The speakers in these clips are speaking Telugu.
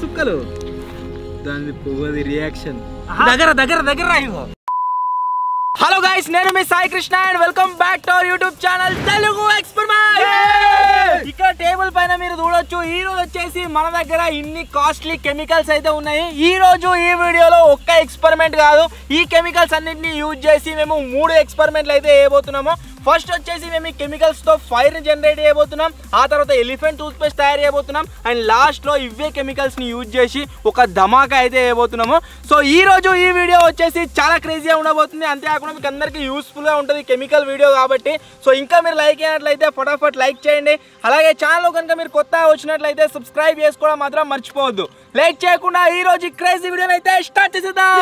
సుక్కలు దాని పొగది రియాక్షన్ దగ్గర దగ్గర దగ్గర రాయో. హలో గైస్, నేను మీ Sai Krishna and welcome back to our YouTube channel Telugu experiment. ఇక్కడ టేబుల్ పైన మీరు చూడొచ్చు, ఈ రోజు వచ్చేసి మన దగ్గర ఇన్ని కాస్ట్లీ కెమికల్స్ అయితే ఉన్నాయి. ఈ రోజు ఈ వీడియోలో ఒక్క ఎక్స్పెరిమెంట్ కాదు, ఈ కెమికల్స్ అన్నింటినీ యూజ్ చేసి మేము 3 ఎక్స్పెరిమెంట్లు అయితే చేయబోతున్నాము. ఫస్ట్ వచ్చేసి మేము ఈ కెమికల్స్ తో ఫైర్ ని జనరేట్ చేయబోతున్నాం, ఆ తర్వాత ఎలిఫెంట్ టూత్ పేస్ట్ తయారు చేయబోతున్నాం, అండ్ లాస్ట్ లో ఇవే కెమికల్స్ ని యూజ్ చేసి ఒక ధమాకా అయితే చేయబోతున్నాము. సో ఈ రోజు ఈ వీడియో వచ్చేసి చాలా క్రేజీగా ఉండబోతుంది, అంతేకాకుండా మీకు అందరికీ యూస్ఫుల్ గా ఉంటుంది కెమికల్ వీడియో కాబట్టి. సో ఇంకా మీరు లైక్ అయినట్లయితే ఫటాఫట్ లైక్ చేయండి, అలాగే ఛానల్ కనుక మీరు కొత్తగా వచ్చినట్లయితే సబ్స్క్రైబ్ చేసుకోవడం మాత్రం మర్చిపోవద్దు. లేట్ చేయకుండా ఈ రోజు క్రేజీ వీడియోని అయితే స్టార్ట్ చేసేద్దాం.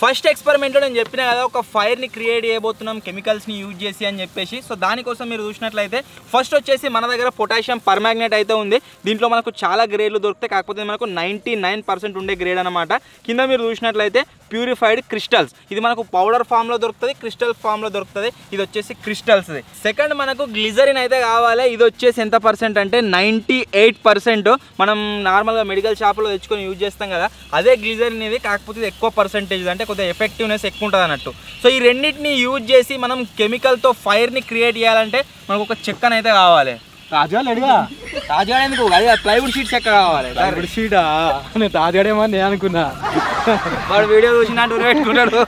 ఫస్ట్ ఎక్స్పెరిమెంట్లో నేను చెప్పినా కదా, ఒక ఫైర్ని క్రియేట్ చేయబోతున్నాం కెమికల్స్ని యూజ్ చేసి అని చెప్పేసి. సో దానికోసం మీరు చూసినట్లయితే ఫస్ట్ వచ్చేసి మన దగ్గర పొటాషియం పర్మాంగనేట్ అయితే ఉంది. దీంట్లో మనకు చాలా గ్రేడ్లు దొరుకుతాయి, కాకపోతే మనకు 99% ఉండే గ్రేడ్ అనమాట. కింద మీరు చూసినట్లయితే ప్యూరిఫైడ్ క్రిస్టల్స్, ఇది మనకు పౌడర్ ఫామ్లో దొరుకుతుంది, క్రిస్టల్ ఫామ్లో దొరుకుతుంది. ఇది వచ్చేసి క్రిస్టల్స్. సెకండ్ మనకు గ్లిజరిన్ అయితే కావాలి. ఇది వచ్చేసి ఎంత పర్సెంట్ అంటే 98%. మనం నార్మల్గా మెడికల్ షాప్లో తెచ్చుకొని యూజ్ చేస్తాం కదా, అదే గ్లిజరిన్ ఇది, కాకపోతే ఇది ఎక్కువ పర్సెంటేజ్, అంటే కొద్దిగా ఎఫెక్టివ్నెస్ ఎక్కువ ఉంటుంది అన్నట్టు. సో ఈ రెండింటిని యూజ్ చేసి మనం కెమికల్తో ఫైర్ని క్రియేట్ చేయాలంటే మనకు ఒక చెక్కన అయితే కావాలి. తాజాగా ఎందుకు, అది ప్లైవుడ్ షీట్ చెక్క కావాలి. ప్లైవుడ్ షీటా? నేను తాజాడేమో నేను అనుకున్నా. వాడు వీడియో చూసినట్టు పెట్టుకున్నాడు,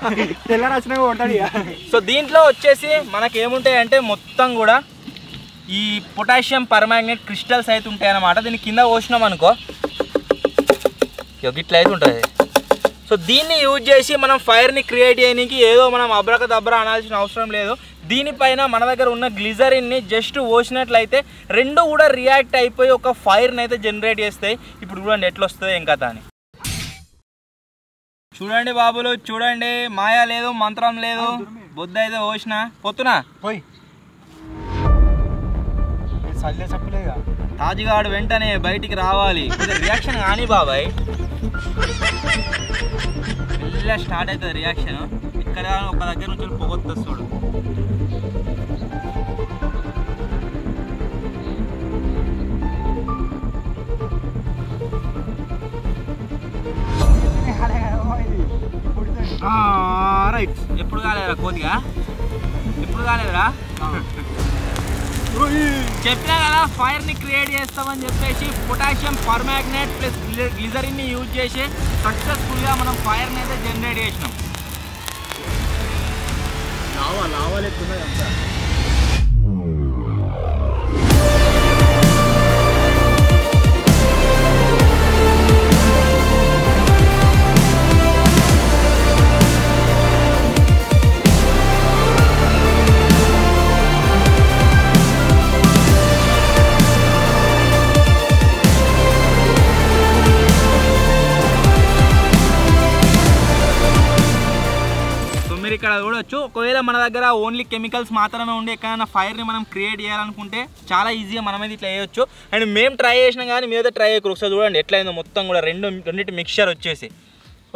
తెల్లరచన ఉంటాడు. సో దీంట్లో వచ్చేసి మనకి ఏముంటాయి అంటే మొత్తం కూడా ఈ పొటాషియం పర్మాంగనేట్ క్రిస్టల్స్ అయితే ఉంటాయి అన్నమాట. దీన్ని కింద పోసినాం అనుకో, ఇట్లా అయితే ఉంటుంది. సో దీన్ని యూజ్ చేసి మనం ఫైర్ని క్రియేట్ చేయడానికి ఏదో మనం అబ్రకదబ్రా అనాల్సిన అవసరం లేదు. దీనిపైన మన దగ్గర ఉన్న గ్లిజరిన్ని జస్ట్ పోసినట్లయితే రెండు కూడా రియాక్ట్ అయిపోయి ఒక ఫైర్ని అయితే జనరేట్ చేస్తాయి. ఇప్పుడు చూడండి ఎట్లా వస్తుంది ఇంకా దాని. చూడండి బాబులు, చూడండి, మాయా లేదు, మంత్రం లేదు, బుద్ధ అయితే పోసిన పొత్తునా పోయి తాజుగాడు వెంటనే బయటికి రావాలి. రియాక్షన్ కానీ బాబాయ్ మెల్లగా స్టార్ట్ అవుతుంది రియాక్షన్. ఇక్కడ ఒక దగ్గర నుంచి పొగొత్తు చూడు. రైట్, ఎప్పుడు కాలేదురా కోతిగా, ఎప్పుడు కాలేదురా. చెప్పినా కదా ఫైర్ని క్రియేట్ చేస్తామని చెప్పేసి పొటాషియం పర్మాంగనేట్ ప్లస్ గ్లిజరిన్ని యూజ్ చేసి సక్సెస్ఫుల్గా మనం ఫైర్ని అయితే జనరేట్ చేసినాం. లావాలేకున్నది అంతా. ఇక్కడ చూడొచ్చు, ఒకవేళ మన దగ్గర ఓన్లీ కెమికల్స్ మాత్రమే ఉండి ఎక్కడైనా ఫైర్ని మనం క్రియేట్ చేయాలనుకుంటే చాలా ఈజీగా మనమైతే ఇట్లా వేయొచ్చు. అండ్ మేము ట్రై చేసినాం కానీ మీరైతే ట్రై చేయకూడదు. ఒకసారి చూడండి ఎట్లయిందో మొత్తం కూడా రెండింటి మిక్చర్ వచ్చేసి.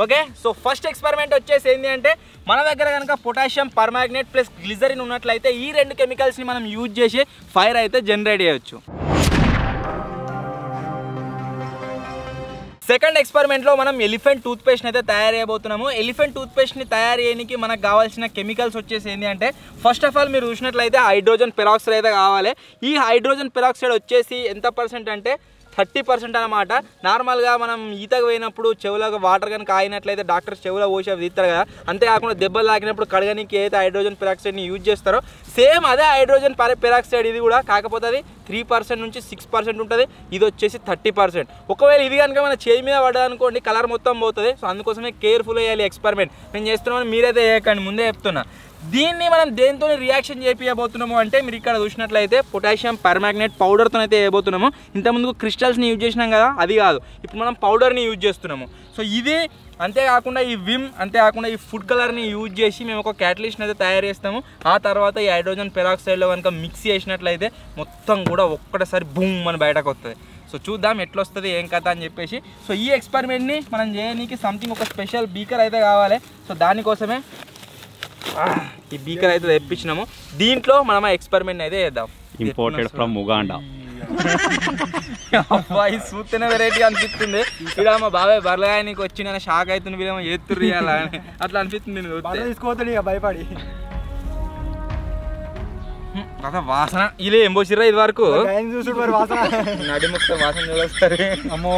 ఓకే, సో ఫస్ట్ ఎక్స్పెరిమెంట్ వచ్చేసి ఏంటి అంటే మన దగ్గర కనుక పొటాషియం పర్మాంగనేట్ ప్లస్ గ్లిజరిన్ ఉన్నట్లయితే ఈ 2 కెమికల్స్ని మనం యూజ్ చేసి ఫైర్ అయితే జనరేట్ చేయొచ్చు. సెకండ్ ఎక్స్పెరిమెంట్లో మనం ఎలిఫెంట్ టూత్ పేస్ట్ని అయితే తయారు చేయబోతున్నాము. ఎలిఫెంట్ టూత్ పేస్ట్ని తయారు చేయడానికి మనకు కావాల్సిన కెమికల్స్ వచ్చేసి ఏంటి అంటే ఫస్ట్ ఆఫ్ ఆల్ మీరు చూసినట్లయితే హైడ్రోజన్ పెరాక్సైడ్ అయితే కావాలి. ఈ హైడ్రోజన్ పెరాక్సైడ్ వచ్చేసి ఎంత పర్సెంట్ అంటే 30% అనమాట. నార్మల్గా మనం ఈతకు పోయినప్పుడు చెవులకు వాటర్ కనుక ఆగినట్లయితే డాక్టర్స్ చెవులో పోసి అవి తీస్తారు కదా, అంతేకాకుండా దెబ్బలు తాకినప్పుడు కడగడానికి ఏదైతే హైడ్రోజన్ పెరాక్సైడ్ని యూజ్ చేస్తారో సేమ్ అదే హైడ్రోజన్ పెరాక్సైడ్ ఇది కూడా, కాకపోతే అది 3% నుంచి 6% ఉంటుంది, ఇది వచ్చేసి 30%. ఒకవేళ ఇది కనుక మన చేయి మీద పడ్డదనుకోండి కలర్ మొత్తం పోతుంది. సో అందుకోసమే కేర్ఫుల్ అయ్యాలి ఎక్స్పెరిమెంట్. నేను చేస్తున్నాను, మీరైతే చేయకండి, ముందే చెప్తున్నా. దీన్ని మనం దేంతో రియాక్షన్ చేయబోతున్నాము అంటే మీరు ఇక్కడ చూసినట్లయితే పొటాషియం పర్మాంగనేట్ పౌడర్తో అయితే వేయబోతున్నాము. ఇంతకుముందు క్రిస్టల్స్ని యూజ్ చేసినాం కదా, అది కాదు, ఇప్పుడు మనం పౌడర్ని యూజ్ చేస్తున్నాము. సో ఇది అంతేకాకుండా ఈ విమ్, అంతేకాకుండా ఈ ఫుడ్ కలర్ని యూజ్ చేసి మేము ఒక క్యాటలిస్ట్ని అయితే తయారు చేస్తాము. ఆ తర్వాత ఈ హైడ్రోజన్ పెరాక్సైడ్లో కనుక మిక్స్ చేసినట్లయితే మొత్తం కూడా ఒక్కటేసారి బూమ్ అని బయటకు వస్తుంది. సో చూద్దాం ఎట్లా వస్తుంది ఏం కథ అని చెప్పేసి. సో ఈ ఎక్స్పెరిమెంట్ని మనం చేయడానికి సంథింగ్ ఒక స్పెషల్ బీకర్ అయితే కావాలి. సో దానికోసమే ఈ బీకర్ అయితే తెప్పించినాము. దీంట్లో మనం ఆ ఎక్స్పెరిమెంట్ అయితే చేద్దాం. Imported from Uganda. అబ్బాయి చూస్తేనే వెరైటీ అనిపిస్తుంది. ఇక్కడ మా బాబాయ్ బర్లగాయనికి వచ్చి నేను షాక్ అవుతుంది, వీళ్ళేమో ఎత్తుర్రు అని అట్లా అనిపిస్తుంది. తీసుకోవద్దు ఇక భయపడి వాసన ఇలా ఏం పోసిర్రా ఇది వరకు చూసుడు మరి వాసన నడిముక్త వాసన చూస్తారు. అమ్మో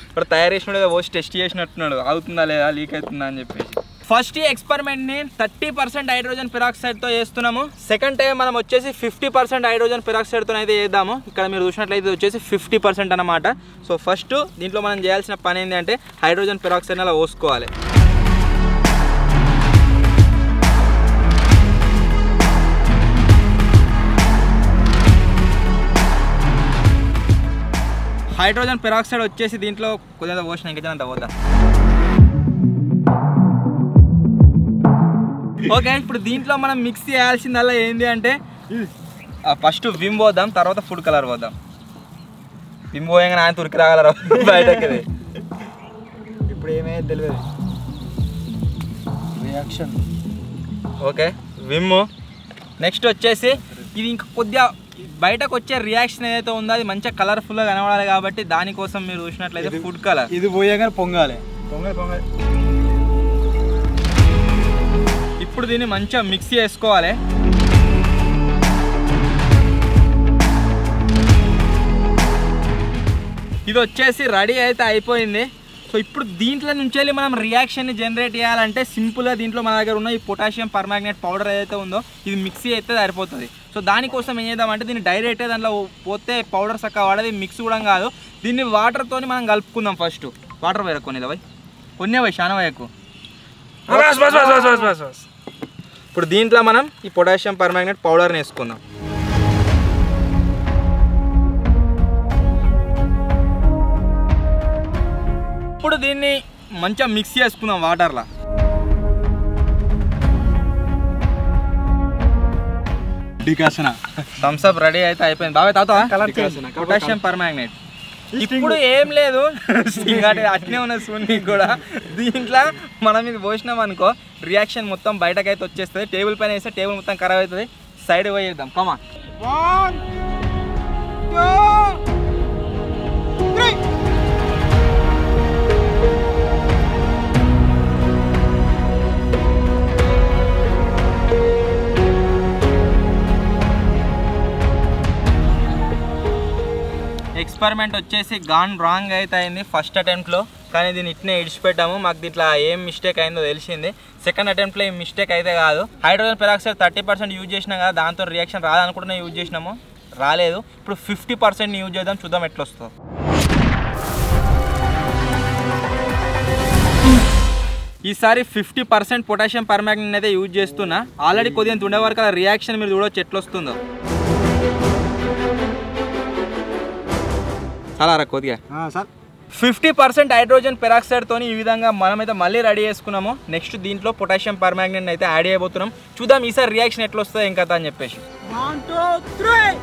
ఇప్పుడు తయారు చేసినాడు పోసి టెస్ట్ చేసినట్టున్నాడు అవుతుందా లేదా లీక్ అవుతుందా అని చెప్పేసి. ఫస్ట్ ఈ ఎక్స్పెరిమెంట్ని 30% హైడ్రోజన్ పెరాక్సైడ్తో చేస్తున్నాము. సెకండ్ టైం మనం వచ్చేసి 50% హైడ్రోజన్ పెరాక్సైడ్తో అయితే చేద్దాము. ఇక్కడ మీరు చూసినట్లయితే వచ్చేసి 50% అన్నమాట. సో ఫస్ట్ దీంట్లో మనం చేయాల్సిన పని ఏంటి అంటే హైడ్రోజన్ పెరాక్సైడ్ని అలా పోసుకోవాలి. హైడ్రోజన్ పెరాక్సైడ్ వచ్చేసి దీంట్లో కొద్దిగా పోసిన ఇంకేంత పోద్దాం. ఓకే, ఇప్పుడు దీంట్లో మనం మిక్స్ చేయాల్సిందల్లా ఏంటి అంటే ఫస్ట్ విమ్ పోద్దాం, తర్వాత ఫుడ్ కలర్ పోద్దాం. విమ్ పోయంగా ఆయన తురికి రాగలరా బయటకి. ఇప్పుడు ఏమైంది తెలియదు రియాక్షన్. Okay Vim. నెక్స్ట్ వచ్చేసి ఇది ఇంకా కొద్దిగా బయటకు వచ్చే రియాక్షన్ ఏదైతే ఉందో అది మంచిగా కలర్ఫుల్గా కనబడాలి కాబట్టి దానికోసం మీరు చూసినట్లయితే ఫుడ్ కలర్. ఇది పోయగానే పొంగాలి పొంగాలి పొంగాలి. ఇప్పుడు దీన్ని మంచిగా మిక్స్ చేసుకోవాలి. ఇది వచ్చేసి రెడీ అయితే అయిపోయింది. సో ఇప్పుడు దీంట్లో నుంచి వెళ్ళి మనం రియాక్షన్ని జనరేట్ చేయాలంటే సింపుల్గా దీంట్లో మన దగ్గర ఉన్న ఈ పొటాషియం పర్మాంగనేట్ పౌడర్ ఏదైతే ఉందో ఇది మిక్సీ అయితే సరిపోతుంది. సో దానికోసం ఏం చేద్దామంటే దీన్ని డైరెక్ట్గా దాంట్లో పోతే పౌడర్ చక్కగా వాడది మిక్స్ కూడా కాదు. దీన్ని వాటర్తో మనం కలుపుకుందాం. ఫస్ట్ వాటర్ వేయకు కొన్ని పోయి కొన్ని పోయి చాలా వేయకు. ఇప్పుడు దీంట్లో మనం ఈ పొటాషియం పర్మాంగనేట్ పౌడర్ని వేసుకుందాం. ఇప్పుడు దీన్ని మంచిగా మిక్స్ చేసుకుందాం వాటర్లో. డికాషన్ థమ్స్ అప్ రెడీ అయితే అయిపోయింది. బాబాయ్ తాత పొటాషియం పర్మాంగనేట్. ఇప్పుడు ఏం లేదు అట్నే ఉన్నది సూన్ని కూడా. దీంట్లో మనం ఇది పోసినాం అనుకో రియాక్షన్ మొత్తం బయటకైతే వచ్చేస్తుంది. టేబుల్ పైన వేస్తే టేబుల్ మొత్తం ఖరాబ్ అవుతుంది. సైడ్ పోయేద్దాం. కమా 1 2 3. ఎక్స్పెరిమెంట్ వచ్చేసి గాన్ రాంగ్ అయితే అయింది ఫస్ట్ అటెంప్ట్లో, కానీ దీన్ని ఇట్నే ఇడిచిపెట్టాము. మాకు దీంట్లో ఏం మిస్టేక్ అయిందో తెలిసింది. సెకండ్ అటెంప్ట్లో ఏం మిస్టేక్ అయితే కాదు. హైడ్రోజన్ పెరాక్సైడ్ 30% యూజ్ చేసినాం కదా, దాంతో రియాక్షన్ రాదనుకుంటున్నా యూజ్ చేసినాము, రాలేదు. ఇప్పుడు 50% యూజ్ చేద్దాం, చూద్దాం ఎట్లా వస్తుందో. ఈసారి 50% పొటాషియం పర్మాంగనేట్ అయితే యూజ్ చేస్తున్నా. ఆల్రెడీ కొద్దిగా ఉండే వరకు రియాక్షన్ మీరు చూడవచ్చు ఎట్లా వస్తుందో. చాలా రా కొద్దిగా సార్ 50% హైడ్రోజన్ పెరాక్సైడ్తో ఈ విధంగా మనమైతే మళ్ళీ రెడీ చేసుకున్నాము. నెక్స్ట్ దీంట్లో పొటాషియం పర్మాంగనేట్ అయితే యాడ్ చేయబోతున్నాం. చూద్దాం ఈసారి రియాక్షన్ ఎట్లా వస్తుందో ఏం కథ అని చెప్పేసి. 1 2 3.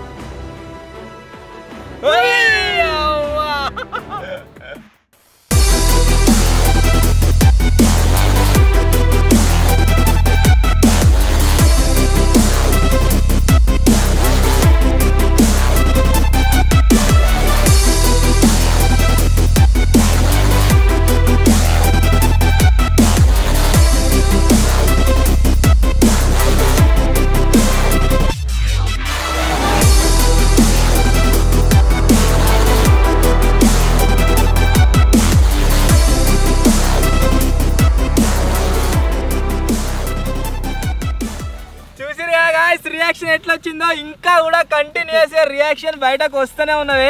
రియాక్షన్ ఎట్లా వచ్చిందో ఇంకా కూడా కంటిన్యూస్ రియాక్షన్ బయటకు వస్తూనే ఉన్నది.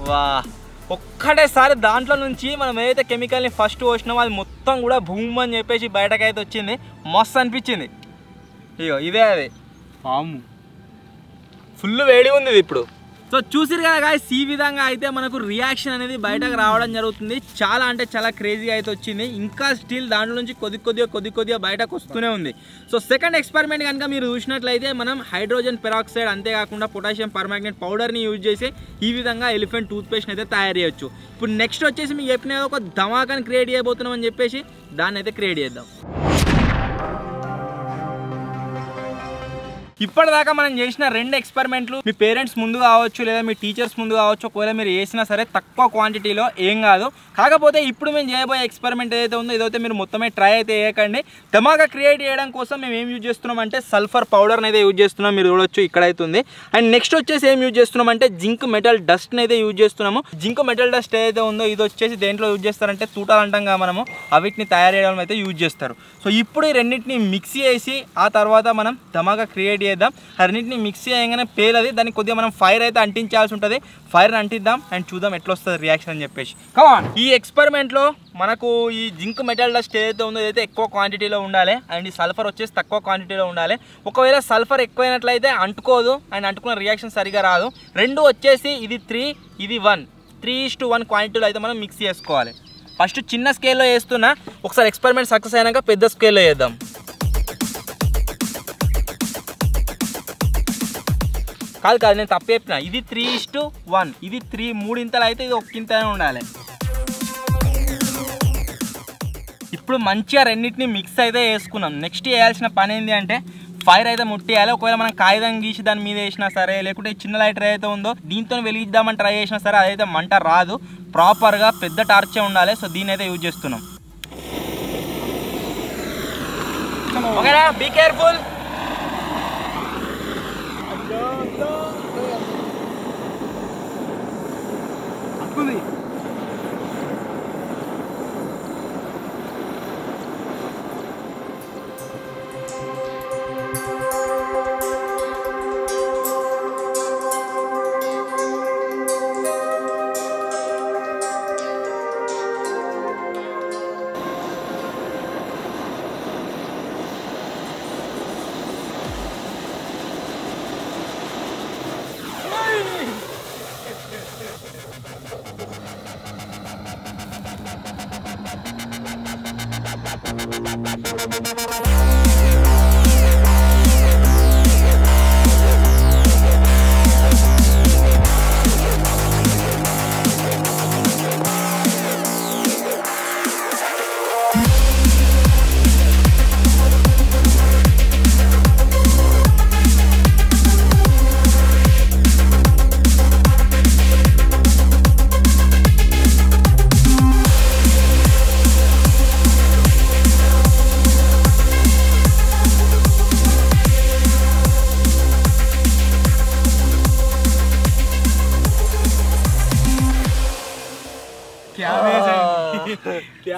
వా ఒక్కటేసారి దాంట్లో నుంచి మనం ఏదైతే కెమికల్ని ఫస్ట్ పోసినామో అది మొత్తం కూడా భూమ్ అని చెప్పేసి బయటకైతే వచ్చింది. మస్తు అనిపించింది. ఇగో ఇదే అది పాము ఫుల్ వేడి ఉంది. ఇప్పుడు సో చూసిరు కదా గాయ్స్, ఈ విధంగా అయితే మనకు రియాక్షన్ అనేది బయటకు రావడం జరుగుతుంది. చాలా అంటే చాలా క్రేజీగా అయితే వచ్చింది. ఇంకా స్టిల్ దాంట్లో నుంచి కొద్దిగా బయటకు వస్తూనే ఉంది. సో సెకండ్ ఎక్స్పెరిమెంట్ కనుక మీరు చూసినట్లయితే మనం హైడ్రోజన్ పెరాక్సైడ్ అంతేకాకుండా పొటాషియం పర్మాంగనేట్ పౌడర్ని యూజ్ చేసి ఈ విధంగా ఎలిఫెంట్ టూత్పేస్ట్ అయితే తయారు చేయొచ్చు. ఇప్పుడు నెక్స్ట్ వచ్చేసి మీకు చెప్పిన ఒక ధమాకాని క్రియేట్ చేయబోతున్నాం అని చెప్పేసి దాన్ని అయితే క్రియేట్ చేద్దాం. ఇప్పటిదాకా మనం చేసిన 2 ఎక్స్పెరిమెంట్లు మీ పేరెంట్స్ ముందు కావచ్చు లేదా మీ టీచర్స్ ముందు కావచ్చు, ఒకవేళ మీరు చేసినా సరే తక్కువ క్వాంటిటీలో ఏం కాదు. కాకపోతే ఇప్పుడు మేము చేయబోయే ఎక్స్పెరిమెంట్ ఏదైతే ఉందో ఇదైతే మీరు మొత్తమే ట్రై అయితే చేయకండి. ధమాకా క్రియేట్ చేయడం కోసం మేము ఏం యూజ్ చేస్తున్నాం అంటే సల్ఫర్ పౌడర్ని అయితే యూజ్ చేస్తున్నాం. మీరు చూడొచ్చు ఇక్కడ అయితే ఉంది. అండ్ నెక్స్ట్ వచ్చేసి ఏం యూజ్ చేస్తున్నాం అంటే జింక్ మెటల్ డస్ట్ని అయితే యూజ్ చేస్తున్నాము. జింక్ మెటల్ డస్ట్ ఏదైతే ఉందో ఇది వచ్చేసి దేంట్లో యూజ్ చేస్తారంటే తూటాలు అంటాం కదా మనము, అవిటిని తయారు చేయడం అయితే యూజ్ చేస్తారు. సో ఇప్పుడు ఈ రెండింటిని మిక్స్ చేసి ఆ తర్వాత మనం ధమాకా క్రియేట్ చేద్దాం. అన్నింటిని మిక్స్ చేయగానే పేలది, దానికి కొద్దిగా మనం ఫైర్ అయితే అంటించాల్సి ఉంటుంది. ఫైర్ని అంటిద్దాం అండ్ చూద్దాం ఎట్లా వస్తుంది రియాక్షన్ అని చెప్పేసి. కమాన్, ఈ ఎక్స్పెరిమెంట్లో మనకు ఈ జింక్ మెటల్ డస్ట్ ఏదైతే ఉందో ఇదైతే ఎక్కువ క్వాంటిటీలో ఉండాలి అండ్ ఈ సల్ఫర్ వచ్చేసి తక్కువ క్వాంటిటీలో ఉండాలి. ఒకవేళ సల్ఫర్ ఎక్కువైనట్లయితే అంటుకోదు అండ్ అంటుకున్న రియాక్షన్ సరిగా రాదు. రెండు వచ్చేసి ఇది 3 ఇది 1 3:1 క్వాంటిటీలో అయితే మనం మిక్స్ చేసుకోవాలి. ఫస్ట్ చిన్న స్కేల్లో వేస్తున్నా, ఒకసారి ఎక్స్పెరిమెంట్ సక్సెస్ అయినాక పెద్ద స్కేల్లో వేద్దాం. కాదు నేను తప్పు చెప్పిన, ఇది 3:1 ఇది 3 ఇంతలు అయితే ఇది 1 ఇంతనే ఉండాలి. ఇప్పుడు మంచిగా రెండింటిని మిక్స్ అయితే వేసుకున్నాం. నెక్స్ట్ వేయాల్సిన పని ఏంటి అంటే ఫైర్ అయితే ముట్టేయాలి. ఒకవేళ మనం కాగితం గీసి దాని మీద వేసినా సరే లేకుంటే చిన్న లైటర్ ఏదైతే ఉందో దీంతో వెలిగిద్దామని ట్రై చేసినా సరే అదైతే మంట రాదు. ప్రాపర్గా పెద్ద టార్చే ఉండాలి. సో దీని అయితే యూజ్ చేస్తున్నాం. ఓకేనా, బీ కేర్ఫుల్.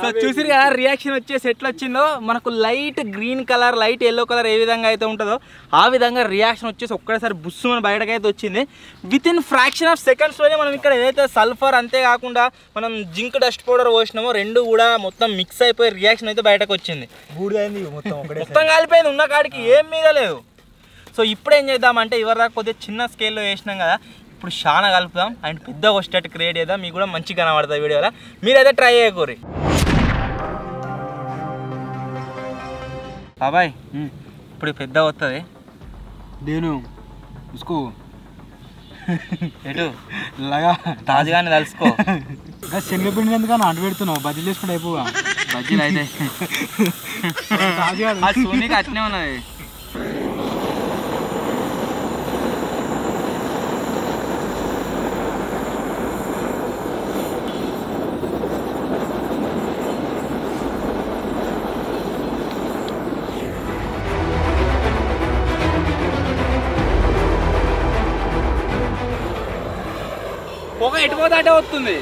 సో చూసిరు కదా రియాక్షన్ వచ్చేసి ఎట్లా వచ్చిందో. మనకు light green colour light yellow colour ఏ విధంగా అయితే ఉంటుందో ఆ విధంగా రియాక్షన్ వచ్చేసి ఒక్కసారి బుస్సు మన బయటకైతే వచ్చింది. విత్ ఇన్ ఫ్రాక్షన్ ఆఫ్ సెకండ్స్లోనే మనం ఇక్కడ ఏదైతే సల్ఫర్ అంతేకాకుండా మనం జింక్ డస్ట్ పౌడర్ పోసినామో రెండు కూడా మొత్తం మిక్స్ అయిపోయి రియాక్షన్ అయితే బయటకు వచ్చింది. మొత్తం కాలిపోయింది, ఉన్న కాడికి ఏం మిగలేదు. సో ఇప్పుడు ఏం చేద్దామంటే ఇవరిదాకా కొద్దిగా చిన్న స్కేల్లో వేసినాం కదా, ఇప్పుడు చాలా కలుపుదాం అండ్ పెద్ద వచ్చేటట్టు క్రియేట్ చేద్దాం. మీకు కూడా మంచిగా కనబడుతుంది వీడియోలో, మీరైతే ట్రై చేయకూరి. బాబాయ్ ఇప్పుడు పెద్ద వస్తుంది. దేను ఉసుకో ఎటు లాగా తాజాగానే తలుసుకో. శనగపిండి ఎందుకన్నా అంటు పెడుతున్నావు, బజ్జీలు వేసుకుంటే అయిపోగా. బజ్జీలు అయితే సోనీకి అట్నే ఉన్నది. పొగ ఎటుపోతే అటే వస్తుంది.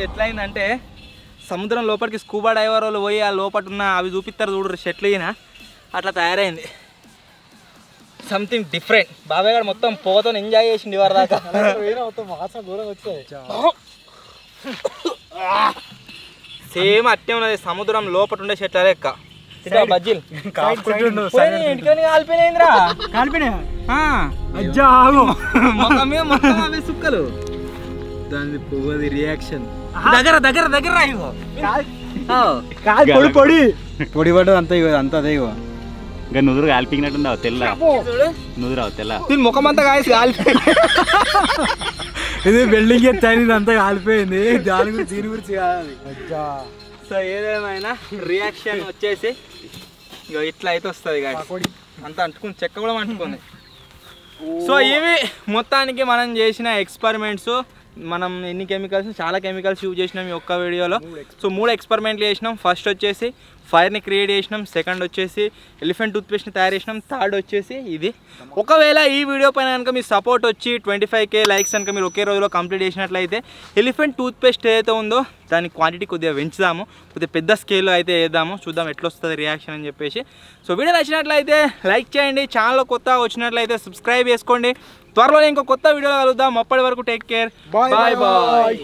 ఎట్లయిందంటే సముద్రం లోపలికి స్కూబా డైవర్ వాళ్ళు పోయి ఆ లోపల ఉన్న అవి చూపిస్తారు చూడరు షెట్లు అయినా అట్లా తయారైంది సంథింగ్ డిఫరెంట్. బాబాయ్ గారు మొత్తం పోతో ఎంజాయ్ చేసింది ఇవాళ దాకా. సేమ్ అట్టే ఉన్నది సముద్రం లోపల ఉండే షెట్ల లెక్క. బజ్జీలు కాలిపోయినాయింద్రా మొత్తం అవే సుక్కలు. దాని పొగది రియాక్షన్ దగ్గర దగ్గర దగ్గర పొడి పొడి పొడి పడ్డది అంతా ఇగో అంతా అదే ఇగో ఇంకా నుదురు కాలిపినట్టుందావు తెల్ల నుదురావు తెల్ల దీని ముఖం అంతా కాల్సి కాలిపోయింది. ఇది బిల్డింగ్ ఎత్తాయి అంతా కాలిపోయింది. దాని గురించి దీని గురించి కాదు. సో ఏదేమైనా రియాక్షన్ వచ్చేసి ఇక ఇట్లా అయితే వస్తుంది అంతా అంటుకుంది చెక్క కూడా అంటుకుంది. సో ఇవి మొత్తానికి మనం చేసిన ఎక్స్పెరిమెంట్స్. మనం ఎన్ని కెమికల్స్ చాలా కెమికల్స్ యూజ్ చేసినాం ఈ ఒక్క వీడియోలో. సో 3 ఎక్స్పెరిమెంట్లు చేసినాం. ఫస్ట్ వచ్చేసి ఫైర్ని క్రియేట్ చేసినాం, సెకండ్ వచ్చేసి ఎలిఫెంట్ టూత్పేస్ట్ని తయారు చేసినాం, థర్డ్ వచ్చేసి ఇది. ఒకవేళ ఈ వీడియో పైన కనుక మీ సపోర్ట్ వచ్చి 25K లైక్స్ కనుక మీరు ఒకే రోజులో కంప్లీట్ చేసినట్లయితే ఎలిఫెంట్ టూత్పేస్ట్ ఏదైతే ఉందో దాని క్వాంటిటీ కొద్దిగా పెంచుదాము, కొద్దిగా పెద్ద స్కేల్లో అయితే వేద్దాము, చూద్దాం ఎట్లా వస్తుంది రియాక్షన్ అని చెప్పేసి. సో వీడియో నచ్చినట్లయితే లైక్ చేయండి, ఛానల్లో కొత్తగా వచ్చినట్లయితే సబ్స్క్రైబ్ చేసుకోండి. త్వరలోనే ఇంకో కొత్త వీడియో కలుద్దాం. అప్పటి వరకు టేక్ కేర్, బాయ్ బాయ్.